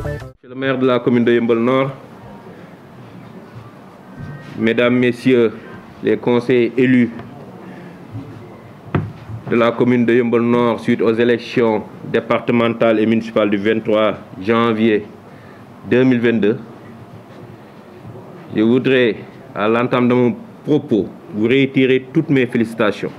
Monsieur le maire de la commune de Yeumbeul Nord, Mesdames, Messieurs les conseillers élus de la commune de Yeumbeul Nord suite aux élections départementales et municipales du 23 janvier 2022, je voudrais, à l'entame de mon propos, vous réitérer toutes mes félicitations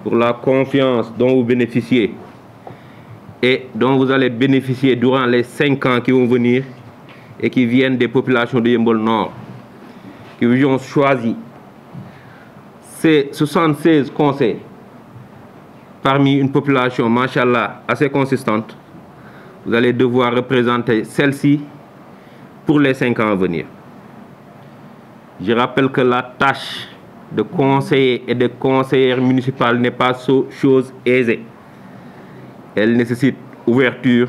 pour la confiance dont vous bénéficiez et dont vous allez bénéficier durant les 5 ans qui vont venir et qui viennent des populations de Yeumbeul Nord, qui vous ont choisi. Ces 76 conseils, parmi une population, machallah, assez consistante, vous allez devoir représenter celle-ci pour les 5 ans à venir. Je rappelle que la tâche de conseiller et de conseillère municipale n'est pas chose aisée. Elle nécessite ouverture,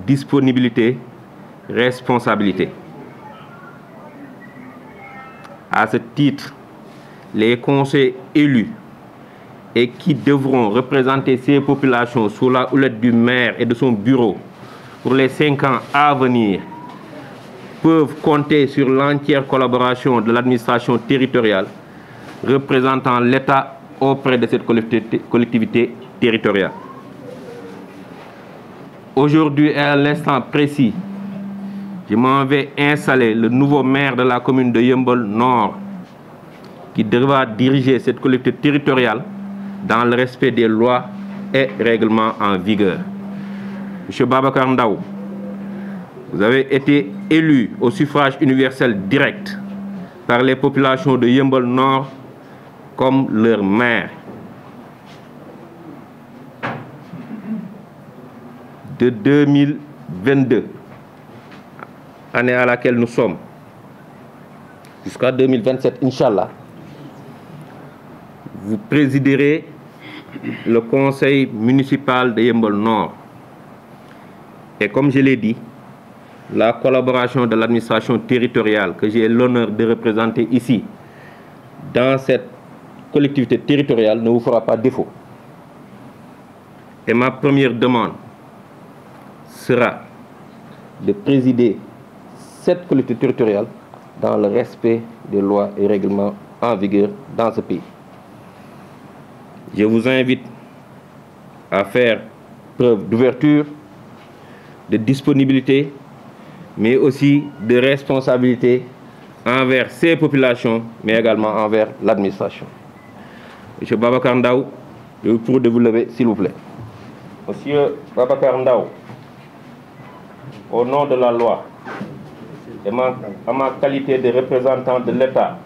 disponibilité, responsabilité. À ce titre, les conseillers élus et qui devront représenter ces populations sous la houlette du maire et de son bureau pour les 5 ans à venir peuvent compter sur l'entière collaboration de l'administration territoriale représentant l'État auprès de cette collectivité territoriale. Aujourd'hui et à l'instant précis, je m'en vais installer le nouveau maire de la commune de Yeumbeul Nord qui devra diriger cette collectivité territoriale dans le respect des lois et règlements en vigueur. Monsieur Babacar Ndaw, vous avez été élu au suffrage universel direct par les populations de Yeumbeul Nord comme leur maire. De 2022, année à laquelle nous sommes, jusqu'à 2027, Inch'Allah, vous présiderez le conseil municipal de Yeumbeul Nord. Et comme je l'ai dit, la collaboration de l'administration territoriale que j'ai l'honneur de représenter ici, dans cette collectivité territoriale, ne vous fera pas défaut. Et ma première demande sera de présider cette collectivité territoriale dans le respect des lois et règlements en vigueur dans ce pays. Je vous invite à faire preuve d'ouverture, de disponibilité, mais aussi de responsabilité envers ces populations, mais également envers l'administration. Monsieur Babacar Ndaw, je vous prie de vous lever, s'il vous plaît. Monsieur Babacar Ndaw, au nom de la loi et à ma qualité de représentant de l'État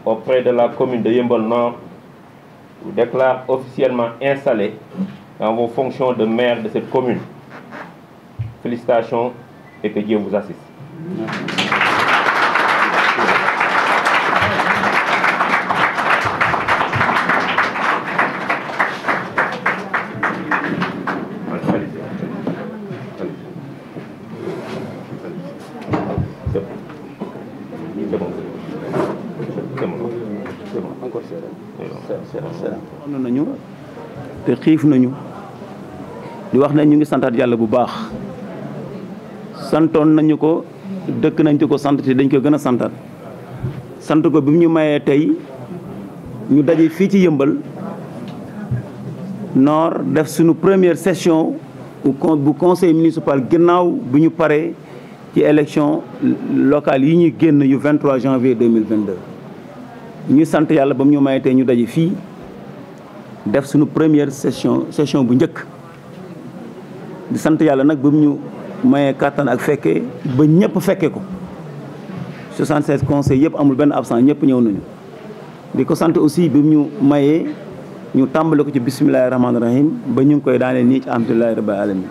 auprès de la commune de Yeumbeul Nord, je vous déclare officiellement installé dans vos fonctions de maire de cette commune. Félicitations et que Dieu vous assiste. sonn nañu te xiif nañu di wax ne ñu ngi santaat yàlla bu baax santoon nañu ko dëkk nañ ci ko sant te dañ ko gën a santaat sant ko bi mu ñu mayee tey ñu daje fii ci Yeumbeul Nord def suñu première session bu conseil municipal ginnaaw bi ñu paree ci élection locale yi ñuy génn yu 23 janvier 2022 ñu sant yàlla ba mu ñu mayee tey ñu daje fii def suñu première session bu njëkk di sant yàlla nag ba mu ñu mayee kàttan ak fekkee ba ñëpp fekkee ko 76 conseils yëpp amul benn absent ñëpp ñëw nañu di ko sant aussi bi mu ñu mayee ñu tàmbale ko ci bisimilahi rahmaani rahim ba ñu ngi koy daanee nii ci alhamdulilahi rabbil alamin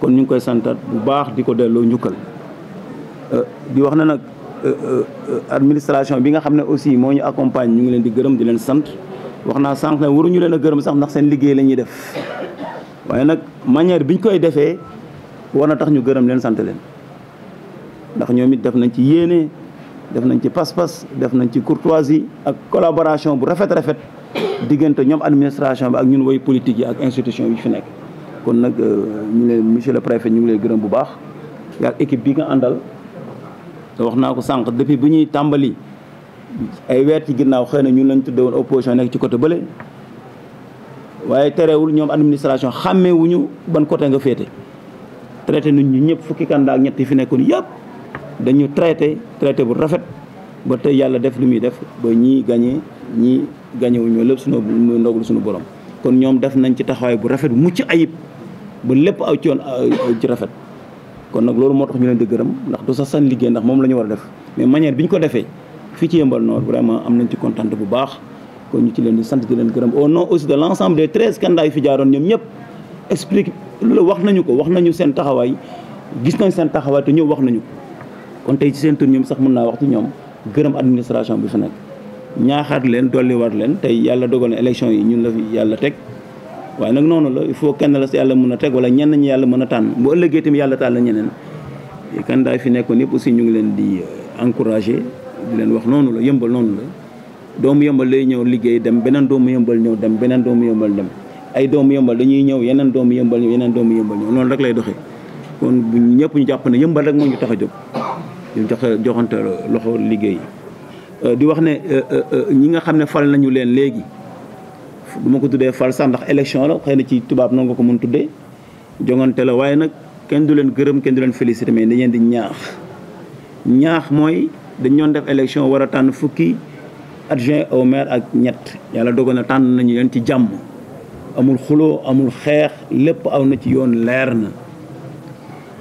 kon ñu ngi koy santat bu baax di ko delloo njukkal di wax na nag administration bi nga xam ne aussi moo ñu accompagne ñu ngi leen di gërëm di leen sant wax naa sànq ne waruñu leen a gërëm sax ndax seen liggéey la ñuy def waaye nag manière biñ koy defee war na tax ñu gërëm leen sant leen ndax ñoom it def nañ ci yéene def nañ ci pas-pas def nañ ci courtoisie ak collaboration bu rafet diggante ñoom administration bi ak ñun woy politique yi ak institution yi fi nekk kon nag ñu leen monsieur le préfet ñu ngi lay gërëm bu baax yaa équipe bi nga àndal te wax naa ko sànq depuis bu ñuy tàmbali ay weer ci ginnaaw xëy na ñun lañ tudde woon opposition nekk ci côté bële waaye terewul ñoom administration xàmmeewuñu ban côté nga féete traité nañ ñu ñëpp fukki candidat ak ñett yi fi nekkoon yëpp dañu traité bu rafet ba tey yàlla def lu muy def ba ñii gagné ñii gagné wu ñoo lépp suñu ndogul suñu borom kon ñoom def nañ ci taxawaay bu rafet bu mucc ayib ba lépp aw ci yoon ci rafet kon nag loolu moo tax ñu leen di gërëm ndax du sax seen liggéey ndax moom la ñu war a def mais manière bi ñu ko defee fii ci Yeumbeul Nord vraiment am nañ ci kontaan bu baax kon ñu ci leen di sant di leen gërëm au nom aussi de l' ensemble des 13 candidats yi fi jaaroon ñoom ñëpp explique loolu wax nañu seen taxawaay gis nañ seen taxawaay te ñëw wax nañu ko kon tey ci seen tur ñoom sax mën naa wax ci ñoom gërëm administration bi fi nekk ñaaxaat leen dolli war leen tey yàlla dogal na élection yi ñun la fi yàlla teg waaye nag noonu la il faut kenn la si yàlla mën a teg wala ñenn ñi yàlla mën a tànn bu ëllëgee tamit yàlla tànn ñeneen candidat yi fi nekkoon yëpp aussi ñu ngi leen di encouragé di leen wax noonu la Yeumbeul noonu la doomu Yeumbeul lay ñëw liggéey dem beneen doomu Yeumbeul ñëw dem beneen doomu Yeumbeul dem ay doomu Yeumbeul dañuy ñëw yeneen doomu Yeumbeul ñëw yeneen doomu Yeumbeul ñëw noonu rek lay doxee kon bu ñëpp ñu jàpp ne Yeumbeul rek moo ñu tax a jóg ñu joxante loxo liggéey di wax ne ñi nga xam ne fal nañu leen léegi du ma ko tuddee fal sax ndax élection la xëy na ci tubaab noonu nga ko mën tuddee jongante la waaye nag kenn du leen gërëm kenn du leen félicité mais dañ leen di ñaax mooy dañ doon def élection war a tànn fukki adjoint au maire ak ñett yàlla dogal na tànn nañu leen ci jàmm amul xuloo amul xeex lépp aw na ci yoon leer na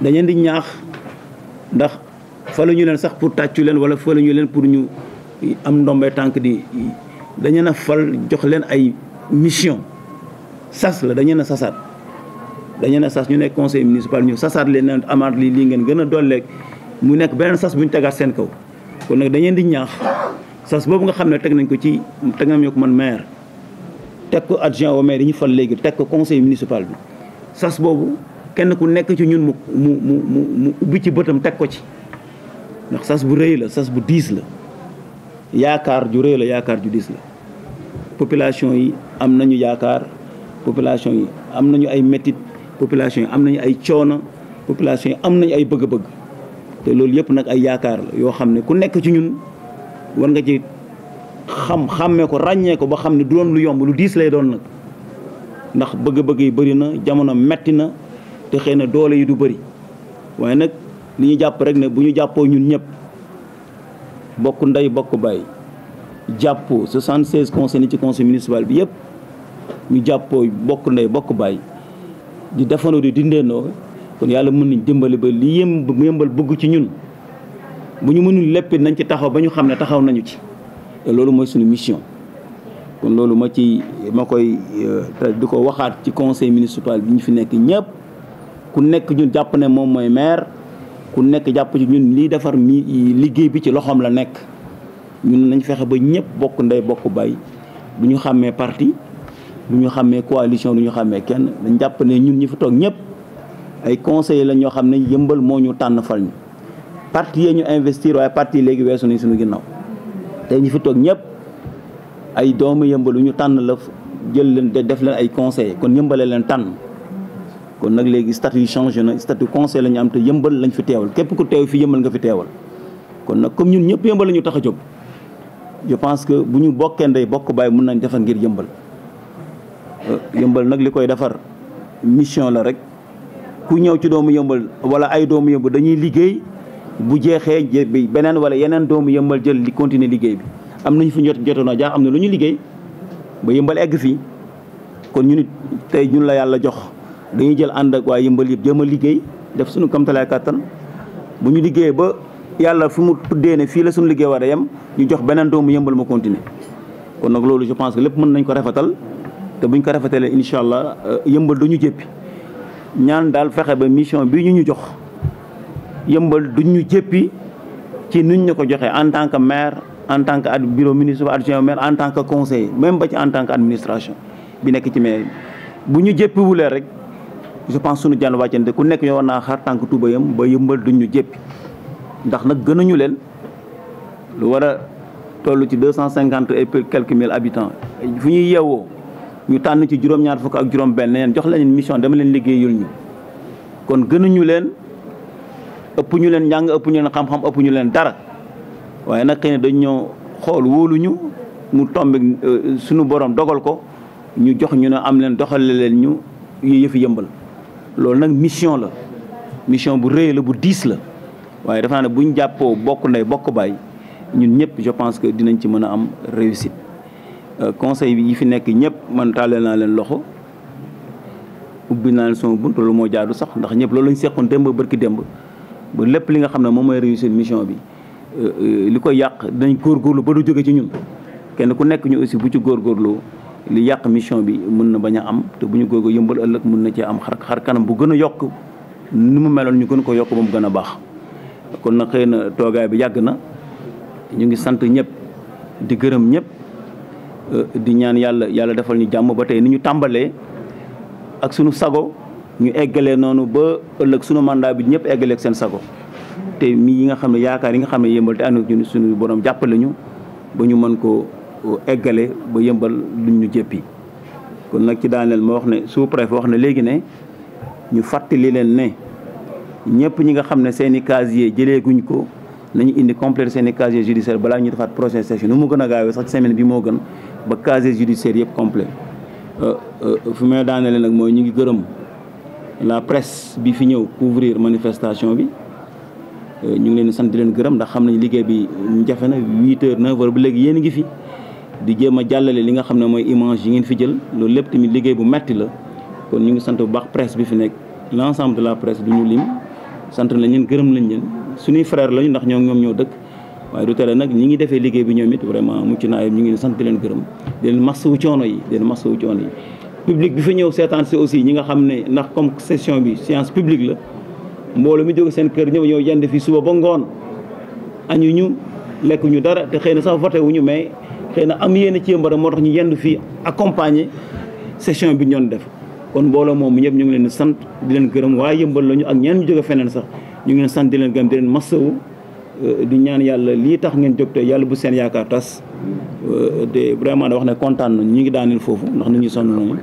dañ leen di ñaax ndax falu ñu leen sax pour tàccu leen wala falu ñu leen pour ñu am ndombee tànk di dañu na fal jox leen ay mission sas la dañu na sasaat dañu na sas ñu nekk conseil municipal ñu sasaat leen ne amaat lii ngeen gën a dolleeg mu nekk beneen sas bu ñu tegaat seen kaw kon nag dañ leen di ñaax sas boobu nga xam ne teg nañ ko ci teg nañ ko man maire teg ko adjoint au maire yi ñu fal léegi teg ko conseil municipal bi sas boobu kenn ku nekk ci ñun mu ubbi ci bëtam teg ko ci ndax sas bu rëy la sas bu diis la yaakaar ju rëy la yaakaar ju diis la population yi am nañu yaakaar population yi am nañu ay métit population yi am nañu ay coono population yi am nañu ay bëgg-bëgg te loolu yëpp nag ay yaakaar la yoo xam ne ku nekk ci ñun war nga ci xàmmee ko ràññee ko ba xam ne du doon lu yomb lu diis lay doon nag ndax bëgg-bëgg yi bëri na jamono metti na te xëy na doole yi du bëri waaye nag li ñu jàpp rek ne bu ñu jàppoo ñun ñëpp bokk ndey bokk bàyyi jàppoo 76 conseils ci conseil municipal bi yëpp ñu jàppoo bokk ndey bokk bàyyi di defandoo di dindeendoo kon yàlla mën nañ dimbali ba li Yeumbeul bëgg ci ñun bu ñu mënul lépp nañ ci taxaw ba ñu xam ne taxaw nañu ci te loolu mooy suñu mission kon loolu ma koy di ko waxaat ci conseil municipal bi ñu fi nekk ñëpp ku nekk ñun jàpp ne moom mooy maire ku nekk jàpp ci ñun lii defar liggéey bi ci loxoom la nekk ñun nañ fexe ba ñëpp bokk ndey bokk bàyyi du ñu xàmmee parti du ñu xàmmee coalition du ñu xàmmee kenn dañ jàpp ne ñun ñi fi toog ñëpp ay conseillers la ñoo xam ne Yeumbeul moo ñu tànn fal ñu parti yee ñu investir waaye parti léegi weesu nañ suñu ginnaaw tey ñi fi toog ñëpp ay doomu Yeumbeul lu ñu tànn la jël leen def leen ay conseillers kon Yeumbeul leen tànn kon nag léegi statut yi changé na statut conseil la ñu am te Yeumbeul lañ fi teewal képp ku teew fi Yeumbeul nga fi teewal kon nag comme ñun ñëpp Yeumbeul la ñu tax a jóg je pense que bu ñu bokkee ndey bokk bàyyi mën nañ defar ngir Yeumbeul Yeumbeul nag li koy defar mission la rek ku ñëw ci doomu Yeumbeul wala ay doomu Yeumbeul dañuy liggéey bu jeexee bi beneen wala yeneen doomu Yeumbeul jël li continuer liggéey bi am nañu fi jotoon a jaax am na lu ñu liggéey ba Yeumbeul egg fii kon ñu nit tey ñun la yàlla jox dañuy jël ànd ak waa Yeumbeul yëpp jéem a liggéey def suñu kamtalaay kàttan bu ñu liggéey ba yàlla fu mu tuddee ne fii la suñu liggéey war a yem ñu jox beneen doomu Yeumbeul ma continuer kon nag loolu je pense que lépp mën nañ ko rafetal te buñ ko rafetalee incha allah Yeumbeul du ñu jéppi ñaan daal fexe ba mission bi ñu jox Yeumbeul duñ ñu jéppi ci nuñ ñu ko joxee en tant que maire en tant que bureau municipal adjoint maire en tant que conseiller même ba ci en tant que administration bi nekk ci maire bu ñu jéppiwulee rek je pense suñu jàll wàccante ku nekk ñoo war naa xaar tànk tubayam ba Yeumbeul duñ ñu jéppi ndax nag gënuñu leen lu war a toll ci 250 et quelques mille habitants fu ñuy yeewoo ñu tànn ci juróom-ñaar fukk ak juróom-benn neen jox leen mission dama leen liggéeyul ñu kon gënuñu leen ëpp ñu leen njàng ëpp ñu leen xam-xam ëpp ñu leen dara waaye nag xëy na dañ ñoo xool wóoluñu mu tombe suñu borom dogal ko ñu jox ñu ne am leen doxale leen ñu yëfi yëmbal loolu nag mission la mission bu rëy la bu diis la waaye dafa naa ne buñ jàppoo bokk ndey bokk baay ñun ñëpp je pense que dinañ ci mën a am réussite conseil bi yi fi nekk ñëpp man tàllal naa leen loxo ubbi naa leen sama bunt loolu moo jaadu sax ndax ñëpp loolu lañ seqoon démb barki démb ba lépp li nga xam ne moom mooy réussir mission bi li koy yàq dinañ góorgóorlu ba du jóge ci ñun kenn ku nekk ñu aussi bu ci góorgóorloo li yàq mission bi mën na bañ a am te bu ñu góorgóor yëmbal ëllëg mën na cee am xar kanam bu gën a yokk ni mu meloon ñu gën ko yokk ba mu gën a baax kon nag xëy na toogaay bi yàgg na ñu ngi sant ñëpp di gërëm ñëpp di ñaan yàlla defal ñu jàmm ba tey ni ñu tàmbalee ak sunu sago ñu eggalee noonu ba ëllëg sunu mandat bi ñëpp eggalee ak seen sago te yi nga xam ne yaakaar yi nga xam ne yëmbal te ànd ñu suñu borom jàppale ñu ba ñu mën ko eggale ba yëmbal luñ ñu jéppi kon nag ci daaneel ma wax ne sous-préfet wax na léegi ne ñu fàttali leen ne ñëpp ñi nga xam ne seen i casier jëlee guñ ko nañu indi compléter seen i casier judiciaire balaa ñuy defaat prochaine session nu mu gën a gaawee sax ci semaine bi moo gën ba casier judiciaire yëpp complet fi may daanele nag mooy ñu ngi gërëm la presse bi fi ñëw couvrir manifestation bi ñu ngi leen di sant di leen gërëm ndax xam nañ liggéey bi jafe na 8h 9h ba léegi yéen a ngi fi di jéem a jàllale li nga xam ne mooy image yi ngeen fi jël loolu lépp tamit liggéey bu metti la kon ñu ngi sant bu baax presse bi fi nekk l'ensemble de la presse du ñu lim sant nañ leen gërëm nañ leen suñuy frère lañu ndax ñoom ñoo dëkk waaye du tere nag ñi ngi defee liggéey bi ñoom it vraiment mucc naa ñu ngi sant di leen gërëm di leen masawu coono yi public bi fi ñëw seetaan si aussi ñi nga xam ne ndax comme session bi séance publique la mbooloo mi jóge seen kër ñëw yend fii suba ba ngoon añu ñu lekk ñu dara te xëy na sax voté wuñu mais xëy na am yéen ci yëmbara moo tax ñu yendu fii accompagner session bi ñoon def kon mbooloo moom ñëpp ñu ngi leen di sant di leen gërëm waaye yëmbal lañu ak ñeen ñu jóge feneen sax ñu ngi leen sant di leen gërëm di leen masawu di ñaan yàlla lii tax ngeen jóg te yàlla bu seen yaakaar tas de vraiment da wax ne kontaan nañu ñu ngi daaneel foofu ndax nit ñi sonn nañu